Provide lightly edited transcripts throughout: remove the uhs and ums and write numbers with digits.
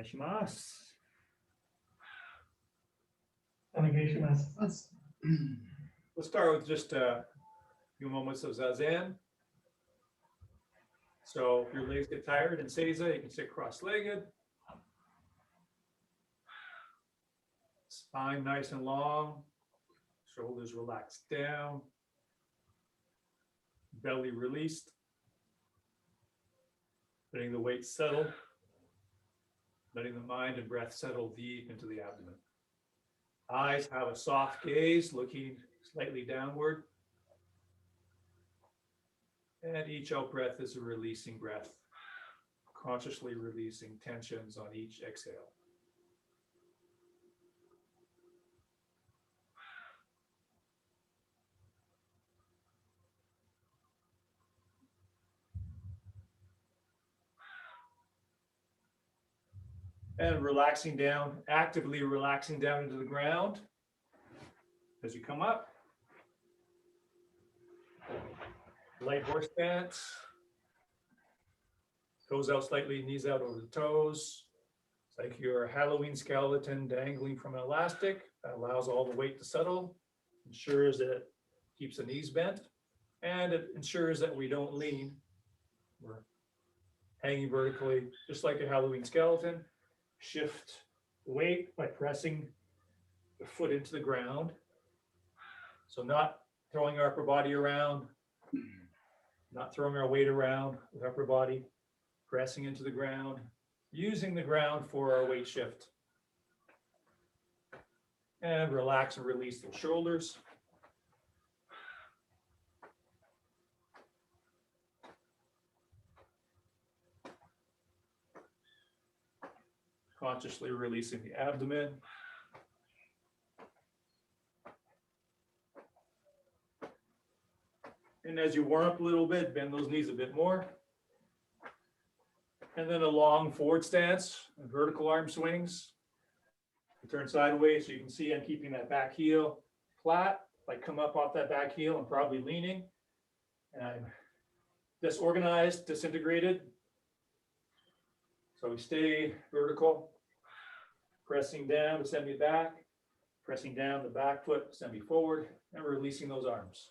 Onegaishimasu. Onegaishimasu. We'll start with just a few moments of zazen. So if your legs get tired in seiza, you can sit cross-legged. Spine nice and long. Shoulders relaxed down. Belly released. Letting the weight settle. Letting the mind and breath settle deep into the abdomen. Eyes have a soft gaze, looking slightly downward. And each out breath is a releasing breath, consciously releasing tensions on each exhale. And relaxing down, actively relaxing down into the ground as you come up. Light horse stance. Toes out slightly, knees out over the toes. It's like your Halloween skeleton dangling from an elastic. That allows all the weight to settle, ensures that it keeps the knees bent, and it ensures that we don't lean. We're hanging vertically, just like a Halloween skeleton. Shift the weight by pressing the foot into the ground. So not throwing our upper body around, not throwing our weight around with upper body, pressing into the ground, using the ground for our weight shift. And relax and release the shoulders. Consciously releasing the abdomen. And as you warm up a little bit, bend those knees a bit more. And then a long forward stance, and vertical arm swings. You turn sideways so you can see I'm keeping that back heel flat. If I come up off that back heel, I'm probably leaning. And I'm disorganized, disintegrated. So we stay vertical, pressing down to send me back, pressing down the back foot, send me forward, and releasing those arms.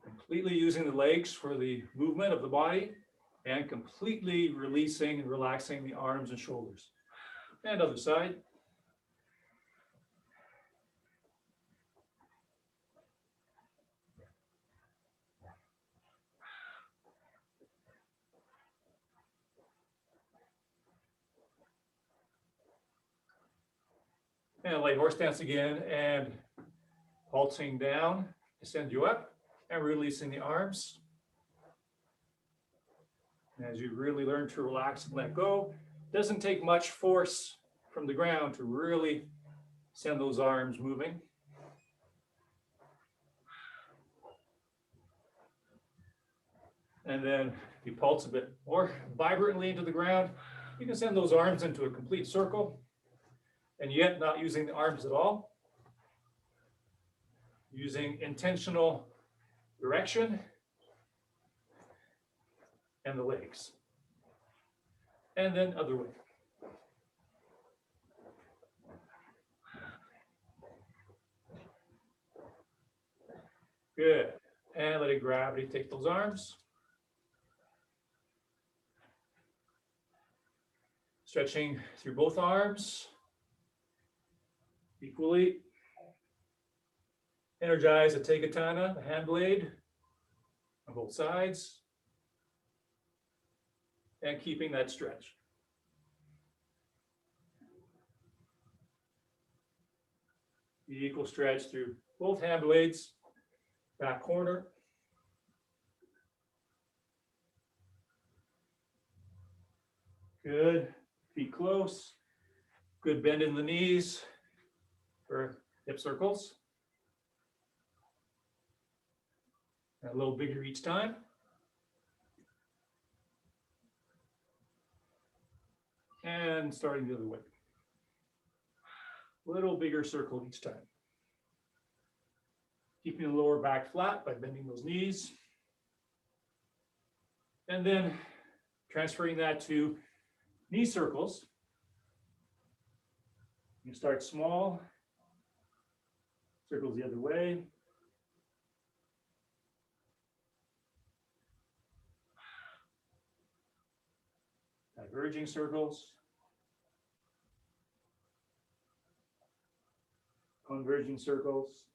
Completely using the legs for the movement of the body and completely releasing and relaxing the arms and shoulders. And other side. And light horse stance again, and pulsing down to send you up and releasing the arms. And as you really learn to relax and let go, it doesn't take much force from the ground to really send those arms moving. And then if you pulse a bit more vibrantly into the ground, you can send those arms into a complete circle, and yet not using the arms at all. Using intentional direction and the legs. And then other way. Good. And letting gravity take those arms. Stretching through both arms equally. Energize the Tegatana, the hand blade on both sides. And keeping that stretch. The equal stretch through both hand blades, back corner. Good, feet close. Good bend in the knees for hip circles. A little bigger each time. And starting the other way. A little bigger circle each time. Keeping the lower back flat by bending those knees. And then transferring that to knee circles. You start small, circles the other way. Diverging circles. Converging circles.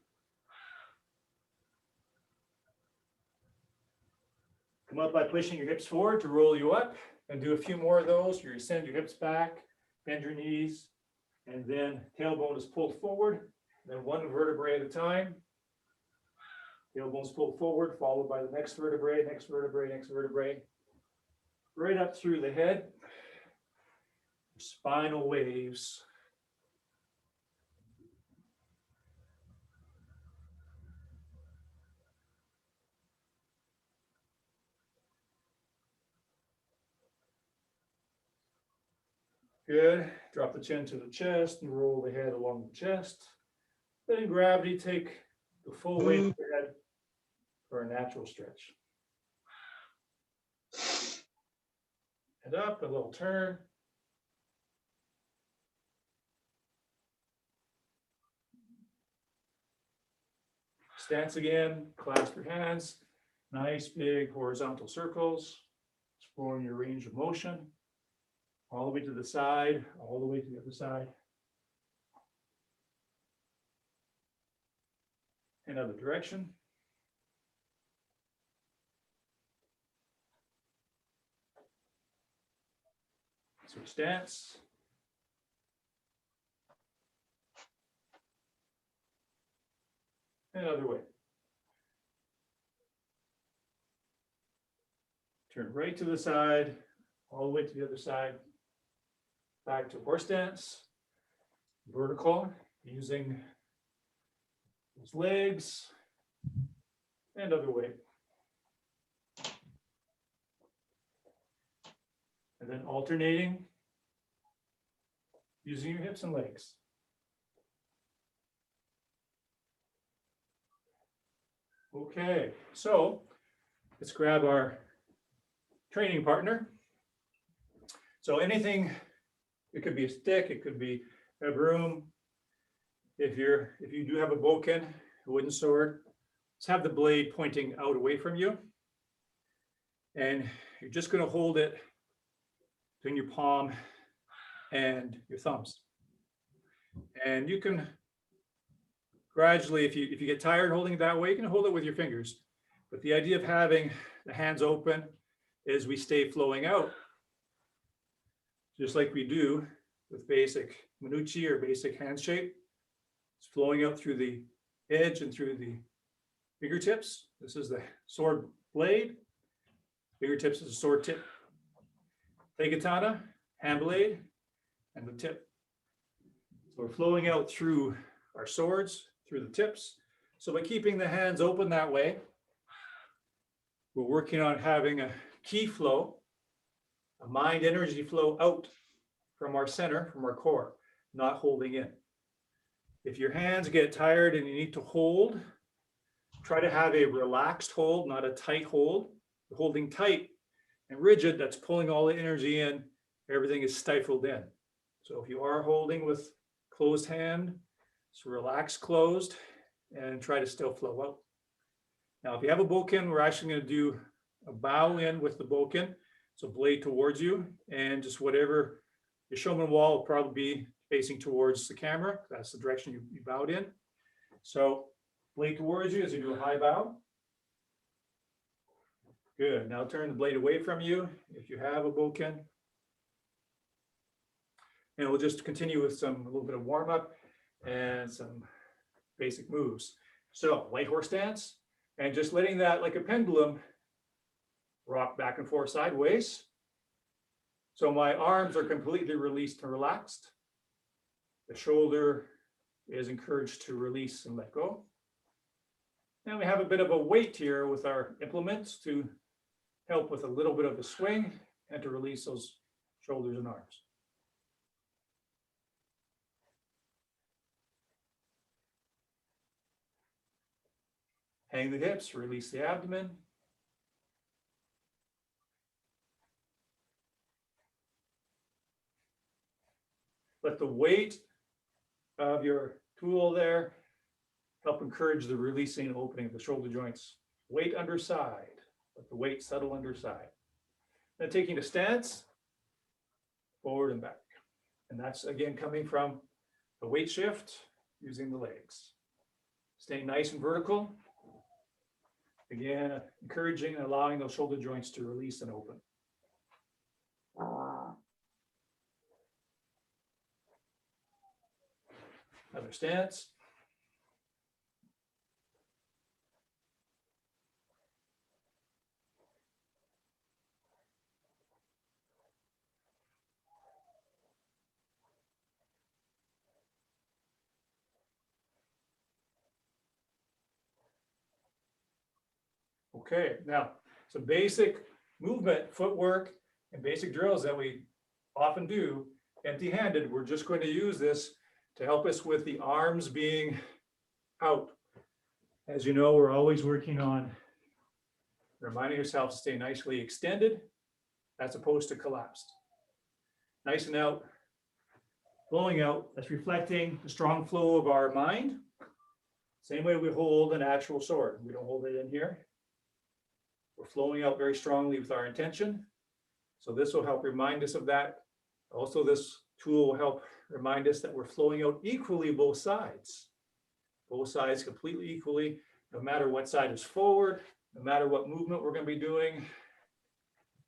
Come up by pushing your hips forward to roll you up, and do a few more of those. You send your hips back, bend your knees, and then tailbone is pulled forward, then one vertebrae at a time. Tailbone's pulled forward, followed by the next vertebrae, next vertebrae, next vertebrae. Right up through the head. Spinal waves. Good. Drop the chin to the chest and roll the head along the chest. Then gravity, take the full weight of the head for a natural stretch. And up, a little turn. Stance again, clasp your hands. Nice big horizontal circles. Exploring your range of motion. All the way to the side, all the way to the other side. Another direction. Switch stance. Another way. Turn right to the side, all the way to the other side. Back to horse stance. Vertical, using those legs. And other way. And then alternating, using your hips and legs. Okay, so let's grab our training partner. So anything, it could be a stick, it could be a broom. If you do have a bokken, a wooden sword, let's have the blade pointing out away from you. And you're just going to hold it between your palm and your thumbs. And you can gradually, if you get tired holding it that way, you can hold it with your fingers. But the idea of having the hands open is we stay flowing out, just like we do with basic Minuchi or basic hand shape. It's flowing out through the edge and through the fingertips. This is the sword blade. Fingertips is a sword tip. Tegatana, hand blade, and the tip. So we're flowing out through our swords, through the tips. So by keeping the hands open that way, we're working on having a ki flow, a mind energy flow out from our center, from our core, not holding in. If your hands get tired and you need to hold, try to have a relaxed hold, not a tight hold. Holding tight and rigid, that's pulling all the energy in, everything is stifled in. So if you are holding with closed hand, so relax closed and try to still flow out. Now, if you have a bokken, we're actually going to do a bow in with the bokken. So blade towards you, and just whatever your shomen wall will probably be facing towards the camera. That's the direction you bowed in. So blade towards you as you do a high bow. Good. Now turn the blade away from you if you have a bokken. And we'll just continue with a little bit of warm up and some basic moves. So light horse stance, and just letting that, like a pendulum, rock back and forth sideways. So my arms are completely released and relaxed. The shoulder is encouraged to release and let go. And we have a bit of a weight here with our implements to help with a little bit of a swing and to release those shoulders and arms. Hang the hips, release the abdomen. let the weight of your tool there help encourage the releasing and opening of the shoulder joints. Weight underside, let the weight settle underside. Then taking a stance, forward and back. And that's again coming from the weight shift using the legs. Staying nice and vertical. Again, encouraging and allowing those shoulder joints to release and open. Another stance. Okay, now some basic movement, footwork, and basic drills that we often do empty-handed. We're just going to use this to help us with the arms being out. As you know, we're always working on reminding yourself to stay nicely extended as opposed to collapsed. Nice and out, flowing out. That's reflecting the strong flow of our mind. Same way we hold an actual sword. We don't hold it in here. We're flowing out very strongly with our intention. So this will help remind us of that. Also, this tool will help remind us that we're flowing out equally both sides. Both sides completely equally, no matter what side is forward, no matter what movement we're going to be doing.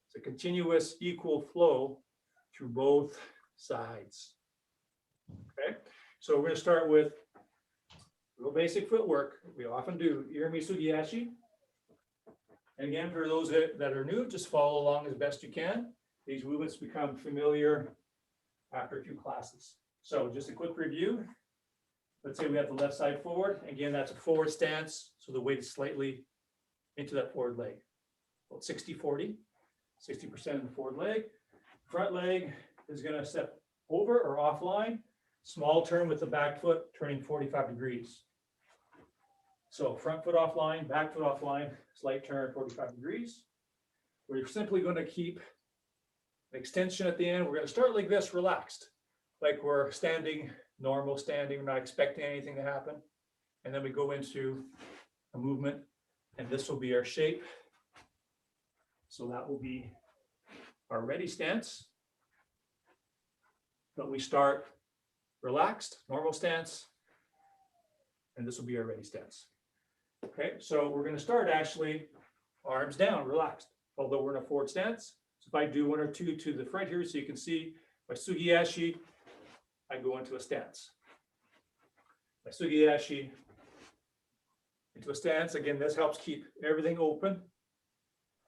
It's a continuous equal flow through both sides. Okay, so we're going to start with real basic footwork. We often do Irimi Sugiyashi. And again, for those that are new, just follow along as best you can. These movements become familiar after a few classes. So just a quick review. Let's say we have the left side forward. Again, that's a forward stance. So the weight is slightly into that forward leg. About 60-40, 60% in the forward leg. Front leg is going to step over or offline. Small turn with the back foot, turning 45 degrees. So front foot offline, back foot offline, slight turn 45 degrees. We're simply going to keep an extension at the end. We're going to start like this, relaxed, like we're standing, normal standing. We're not expecting anything to happen. And then we go into a movement, and this will be our shape. So that will be our ready stance. But we start relaxed, normal stance, and this will be our ready stance. Okay, so we're going to start actually arms down, relaxed, although we're in a forward stance. So if I do one or two to the front here, so you can see my Sugiyashi, I go into a stance. My Sugiyashi into a stance. Again, this helps keep everything open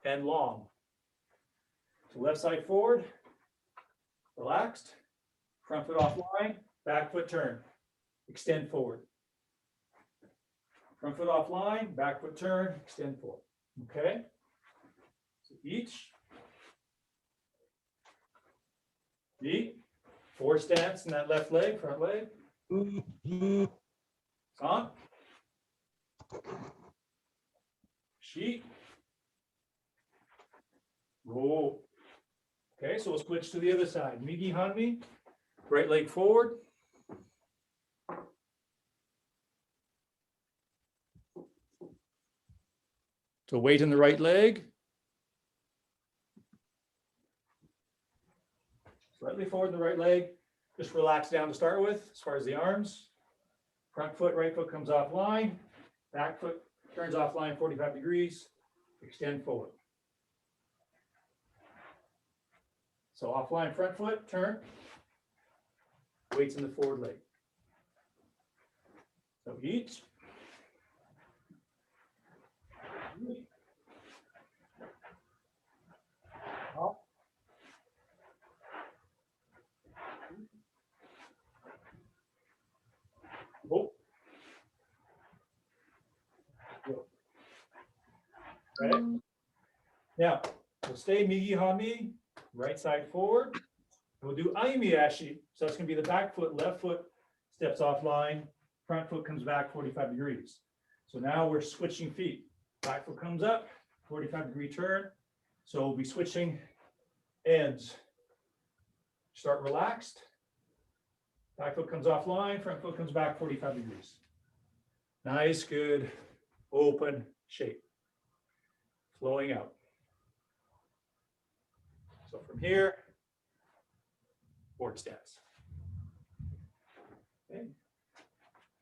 and long. So left side forward, relaxed, front foot offline, back foot turn, extend forward. Front foot offline, back foot turn, extend forward. Okay? So each. Forward stance in that left leg, front leg. On. Sheet. Roll. Okay, so we'll switch to the other side. Migi Hanmi, right leg forward. So weight in the right leg. Slightly forward in the right leg. Just relax down to start with as far as the arms. Front foot, right foot comes offline. Back foot turns offline 45 degrees. Extend forward. So offline front foot, turn. Weights in the forward leg. So each. Up. Oh. Right. Now, we'll stay Migi Hami, right side forward. We'll do Ayumi Ashi. So that's going to be the back foot, left foot steps offline, front foot comes back 45 degrees. So now we're switching feet. Back foot comes up, 45-degree turn. So we'll be switching ends. Start relaxed. Back foot comes offline, front foot comes back 45 degrees. Nice, good, open shape. Flowing out. So from here, forward stance. Okay.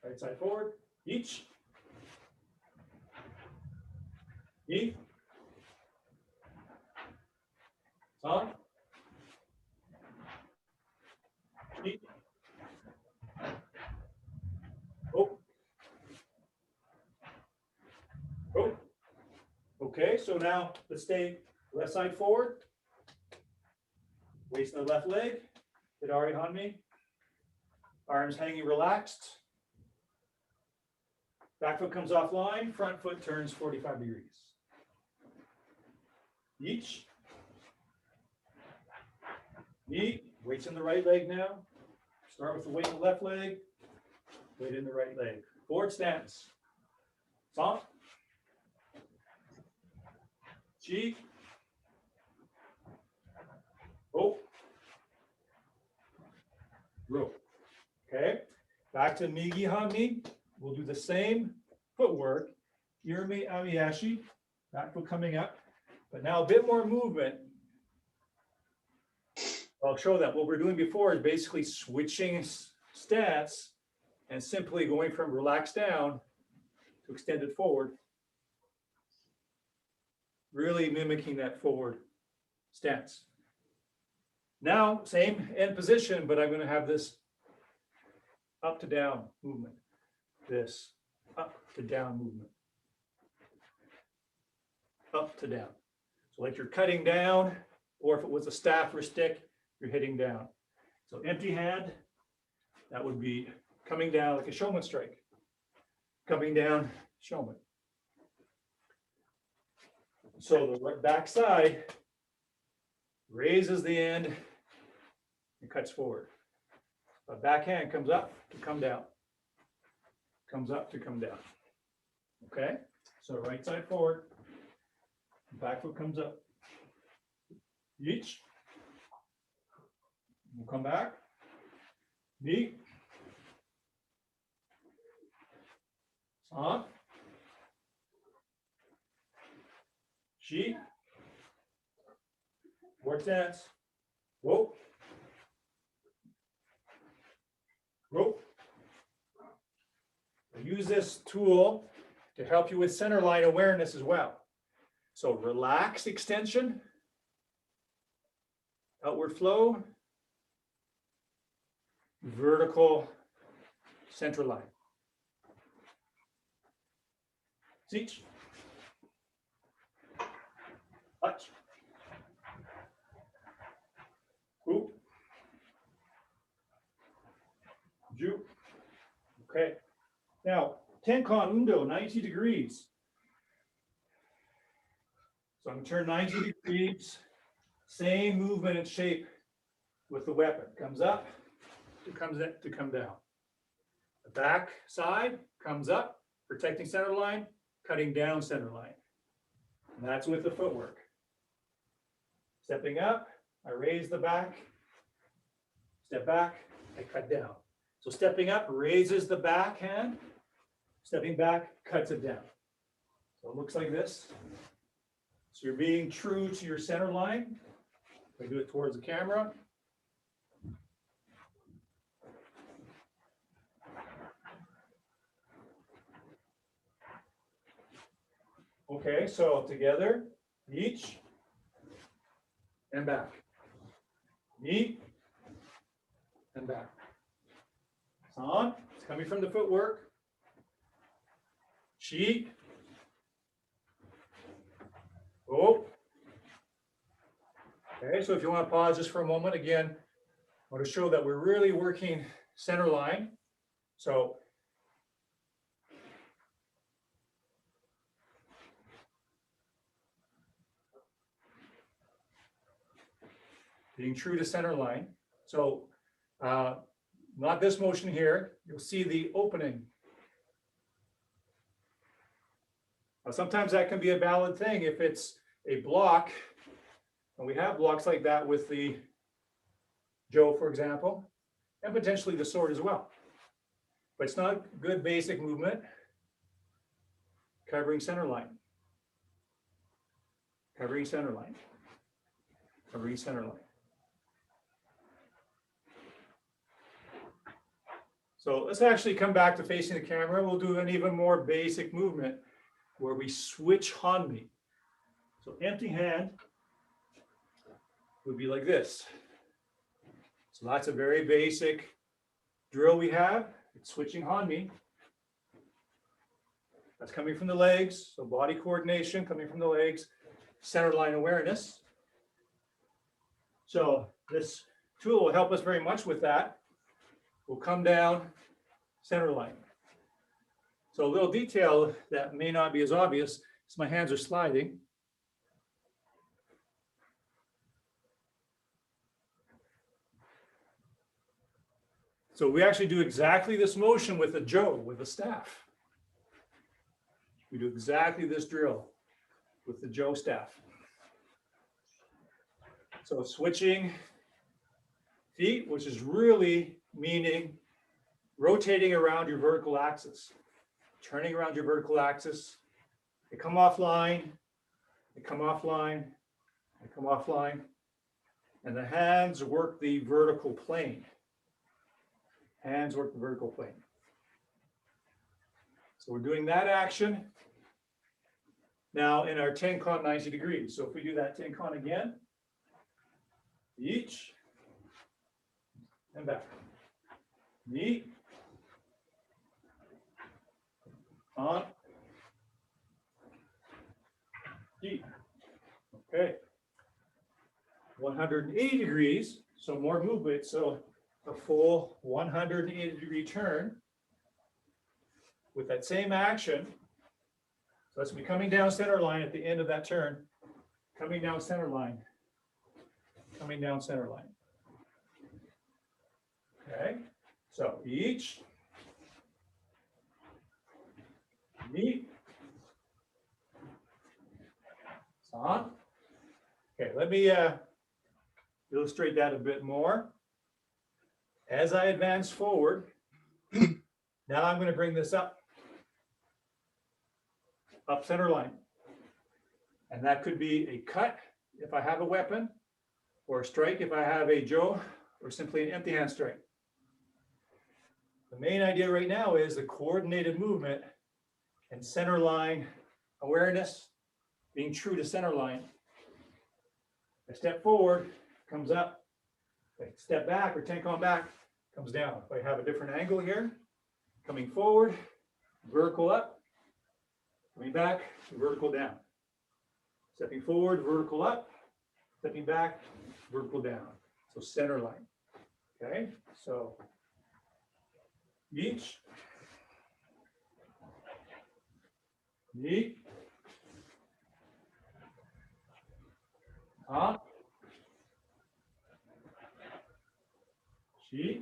Right side forward, each. Knee. On. Knee. Oh. Oh. Okay, so now let's stay left side forward. Waist on the left leg. Hit Ari on me. Arms hanging relaxed. Back foot comes offline. Front foot turns 45 degrees. Each. Knee. Weights in the right leg now. Start with the weight in the left leg. Weight in the right leg. Forward stance. Soft. Chi. Oh. Row. Okay. Back to Migi Hami. We'll do the same footwork. Irimi Amiyashi. Back foot coming up. But now a bit more movement. I'll show that. What we're doing before is basically switching stance and simply going from relaxed down to extended forward. Really mimicking that forward stance. Now, same end position, but I'm going to have this up to down movement. This up to down movement. Up to down. So like you're cutting down, or if it was a staff or a stick, you're hitting down. So empty hand, that would be coming down like a showman strike. Coming down, showman. So the back side raises the end and cuts forward. The back hand comes up to come down. Comes up to come down. Okay, so right side forward. Back foot comes up. Each. We'll come back. Knee. On. Chi. Forward stance. Whoa. Rope. Use this tool to help you with center line awareness as well. So relaxed extension, outward flow, vertical center line. Seach. Touch. Oop. Ju. Okay. Now, Tenkan Undo, 90 degrees. So I'm going to turn 90 degrees, same movement and shape with the weapon. Comes up, it comes in, to come down. The back side comes up, protecting center line, cutting down center line. And that's with the footwork. Stepping up, I raise the back. Step back, I cut down. So stepping up raises the back hand. Stepping back cuts it down. So it looks like this. So you're being true to your center line. I do it towards the camera. Okay, so together, each and back. Knee and back. It's on. It's coming from the footwork. Chi. Oh. Okay, so if you want to pause just for a moment, again, I want to show that we're really working center line. So being true to center line. So not this motion here. You'll see the opening. Now, sometimes that can be a valid thing if it's a block, and we have blocks like that with the Joe, for example, and potentially the sword as well. But it's not good basic movement. Covering center line. Covering center line. Covering center line. So let's actually come back to facing the camera. We'll do an even more basic movement where we switch hanmi. So empty hand would be like this. So that's a very basic drill we have. It's switching hanmi. That's coming from the legs. So body coordination coming from the legs, center line awareness. So this tool will help us very much with that. We'll come down center line. So a little detail that may not be as obvious is my hands are sliding. So we actually do exactly this motion with a jo, with a staff. We do exactly this drill with the jo staff. So switching feet, which is really meaning rotating around your vertical axis, turning around your vertical axis. They come offline, they come offline, they come offline, and the hands work the vertical plane. Hands work the vertical plane. So we're doing that action now in our Tenkan 90 degrees. So if we do that Tenkan again, each and back. Knee, on, deep. Okay. 180 degrees, so more movement. So a full 180-degree turn with that same action. So that's me coming down center line at the end of that turn, coming down center line, coming down center line. Okay, so each, knee, on. Okay, let me illustrate that a bit more. As I advance forward, now I'm going to bring this up center line. And that could be a cut if I have a weapon, or a strike if I have a jo, or simply an empty hand strike. The main idea right now is the coordinated movement and center line awareness, being true to center line. I step forward, comes up. If I step back or Tenkan back, comes down. If I have a different angle here, coming forward, vertical up, coming back, vertical down. Stepping forward, vertical up, stepping back, vertical down. So center line. Okay, so each, knee, up, chi.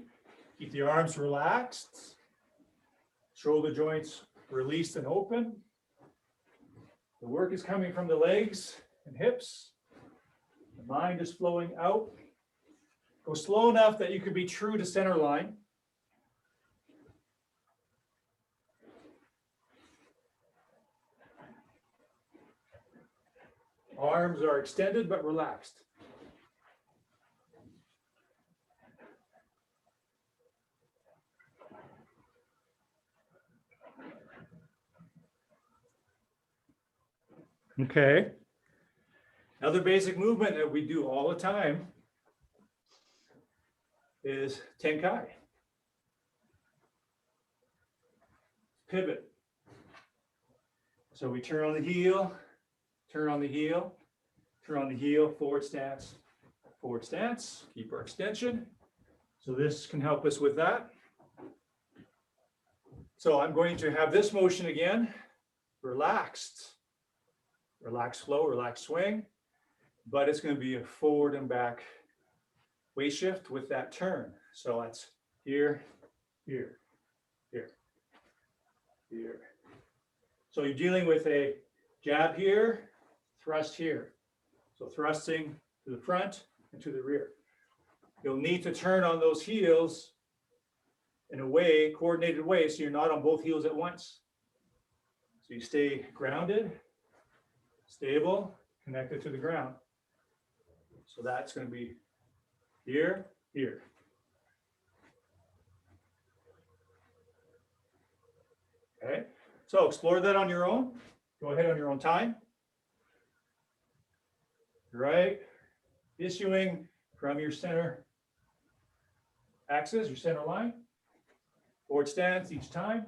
Keep the arms relaxed, shoulder joints released and open. The work is coming from the legs and hips. The mind is flowing out. Go slow enough that you can be true to center line. Arms are extended but relaxed. Okay. Another basic movement that we do all the time is Tenkai. Pivot. So we turn on the heel, turn on the heel, turn on the heel, forward stance, keep our extension. So this can help us with that. So I'm going to have this motion again, relaxed. Relaxed flow, relaxed swing, but it's going to be a forward and back weight shift with that turn. So that's here, here, here, here. So you're dealing with a jab here, thrust here. So thrusting to the front and to the rear. You'll need to turn on those heels in a way, coordinated way, so you're not on both heels at once. So you stay grounded, stable, connected to the ground. So that's going to be here, here. Okay, so explore that on your own. Go ahead on your own time. Right, issuing from your center axis, your center line. Forward stance each time.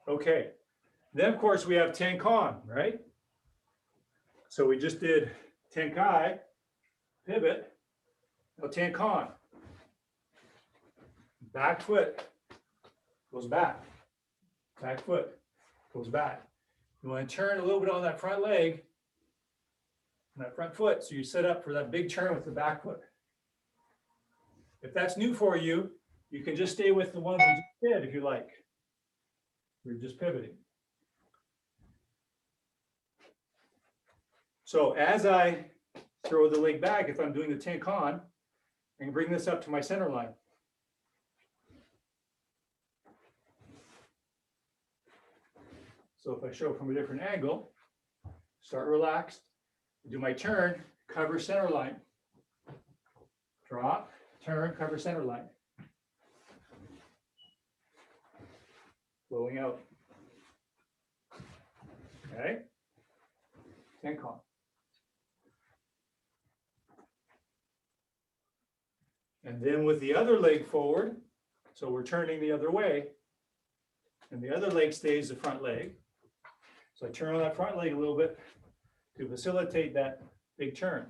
Okay, then of course we have Tenkan, right? So we just did Tenkai, pivot, now Tenkan. Back foot goes back, back foot goes back. You want to turn a little bit on that front leg, that front foot, so you set up for that big turn with the back foot. If that's new for you, you can just stay with the one we just did if you like. We're just pivoting. So as I throw the leg back, if I'm doing the Tenkan, I can bring this up to my center line. So if I show from a different angle, start relaxed, do my turn, cover center line. Drop, turn, cover center line. Flowing out. Okay. Tenkan. And then with the other leg forward, so we're turning the other way, and the other leg stays the front leg. So I turn on that front leg a little bit to facilitate that big turn.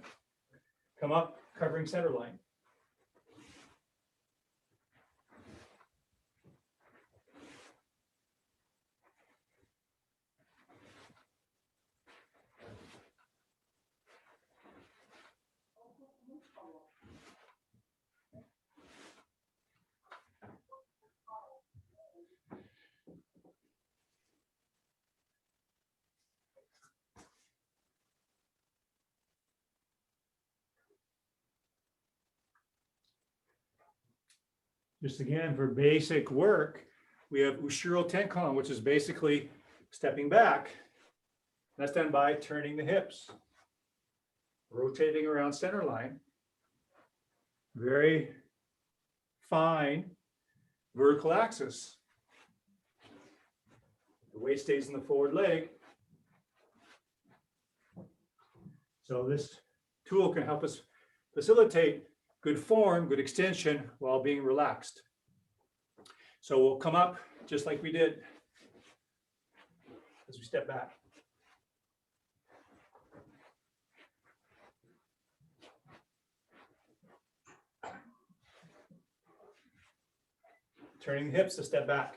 Come up, covering center line. Just again, for basic work, we have Ushiro Tenkan, which is basically stepping back. That's done by turning the hips, rotating around center line. Very fine vertical axis. The weight stays in the forward leg. So this tool can help us facilitate good form, good extension while being relaxed. So we'll come up just like we did as we step back. Turning the hips to step back.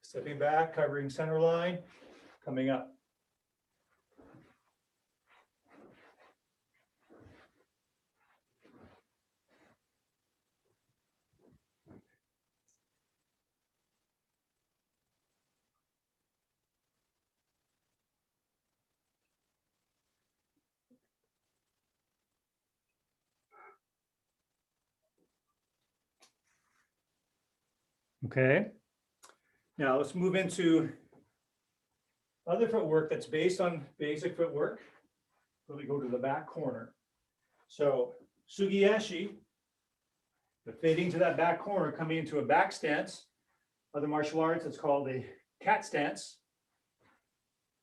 Stepping back, covering center line, coming up. Okay. Now let's move into other footwork that's based on basic footwork. Really go to the back corner. So Sugiyashi, the fading to that back corner, coming into a back stance. Other martial arts, it's called a cat stance.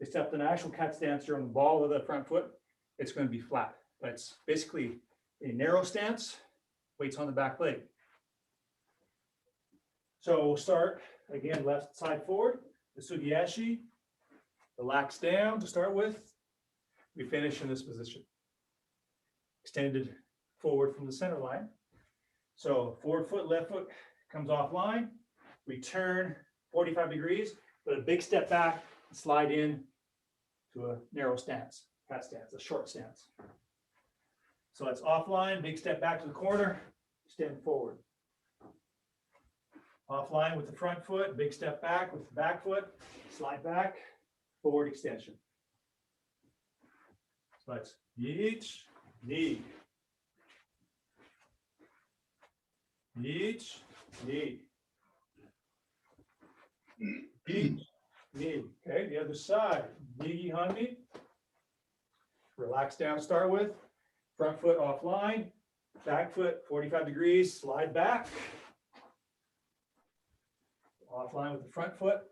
Except an actual cat stance, you're on the ball of the front foot, it's going to be flat. But it's basically a narrow stance, weights on the back leg. So we'll start, again, left side forward, the Sugiyashi, relax down to start with. We finish in this position. Extended forward from the center line. So forward foot, left foot comes offline. We turn 45 degrees, put a big step back, slide in to a narrow stance, cat stance, a short stance. So it's offline, big step back to the corner, extend forward. Offline with the front foot, big step back with the back foot, slide back, forward extension. So that's each knee. Each knee. Each knee. Okay, the other side. Migi Hanmi. Relax down to start with. Front foot offline. Back foot 45 degrees. Slide back. Offline with the front foot.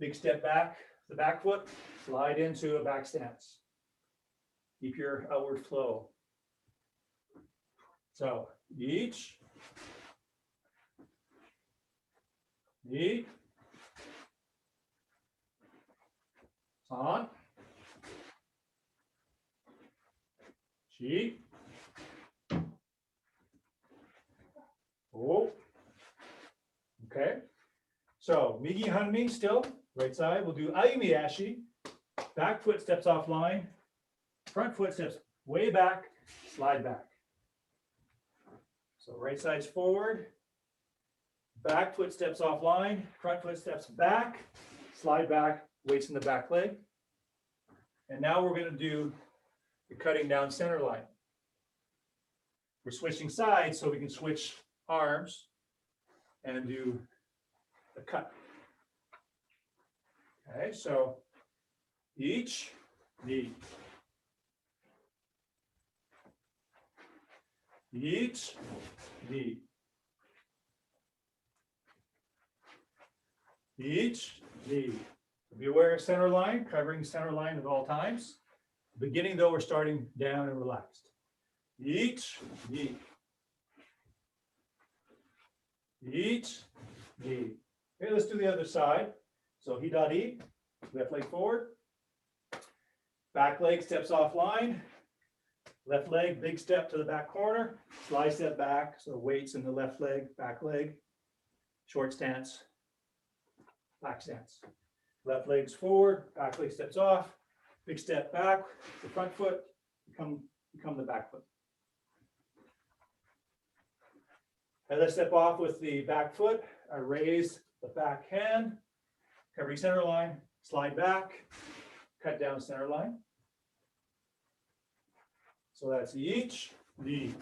Big step back. The back foot. Slide into a back stance. Keep your outward flow. So each knee. On. Chi. Oh. Okay. So Migi Hanmi still, right side. We'll do Ayumi Ashi. Back foot steps offline. Front foot steps way back. Slide back. So right side's forward. Back foot steps offline. Front foot steps back. Slide back. Weights in the back leg. And now we're going to do the cutting down center line. We're switching sides so we can switch arms and do the cut. Okay, so each knee. Each knee. Each knee. Be aware of center line, covering center line at all times. Beginning though, we're starting down and relaxed. Each knee. Each knee. Okay, let's do the other side. So hidari, left leg forward. Back leg steps offline. Left leg, big step to the back corner. Slide step back, so weights in the left leg, back leg. Short stance, back stance. Left leg's forward, back leg steps off, big step back, the front foot, become the back foot. As I step off with the back foot, I raise the back hand, covering center line, slide back, cut down center line. So that's each knee.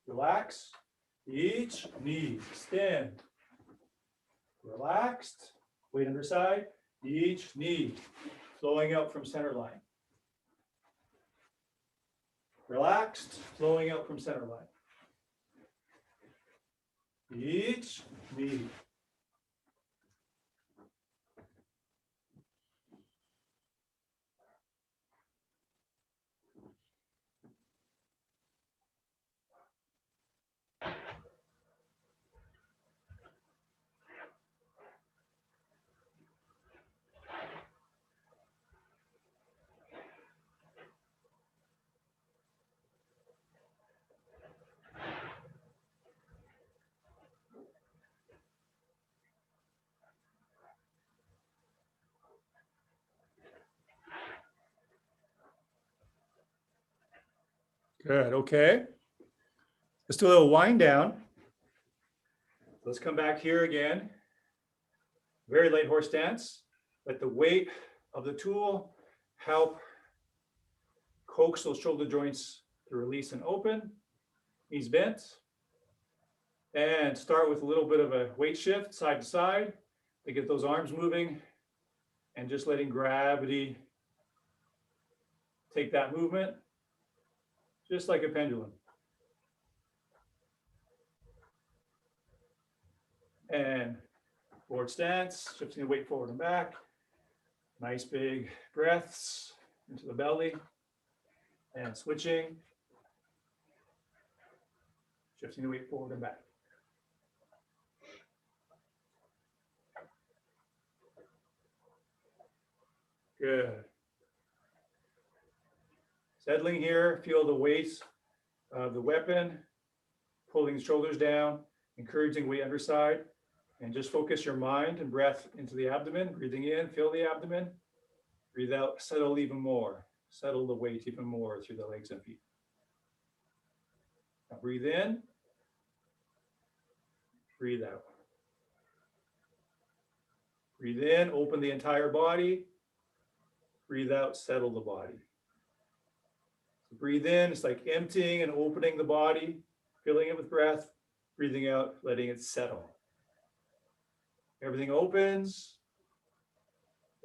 Relax, each knee, extend. Relaxed, weight under side, each knee, flowing out from center line. Relaxed, flowing out from center line. Each knee. Good, okay. Let's do a little wind down. Let's come back here again. Very light horse stance. Let the weight of the tool help coax those shoulder joints to release and open. Knees bent. And start with a little bit of a weight shift side to side to get those arms moving and just letting gravity take that movement, just like a pendulum. And forward stance, shifting the weight forward and back. Nice big breaths into the belly. And switching. Shifting the weight forward and back. Good. Settling here, feel the weight of the weapon, pulling the shoulders down, encouraging weight underside, and just focus your mind and breath into the abdomen. Breathing in, feel the abdomen. Breathe out, settle even more. Settle the weight even more through the legs and feet. Now breathe in. Breathe out. Breathe in, open the entire body. Breathe out, settle the body. So breathe in, it's like emptying and opening the body, filling it with breath. Breathing out, letting it settle. Everything opens,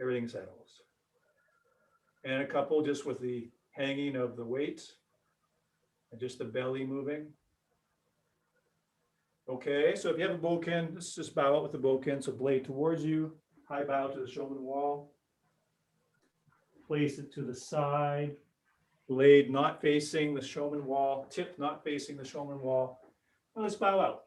everything settles. And a couple just with the hanging of the weight and just the belly moving. Okay, so if you have a bokin, let's just bow out with the bokin. So blade towards you, high bow to the shoulder wall. Place it to the side. Blade not facing the showman wall, tip not facing the showman wall. Now let's bow out.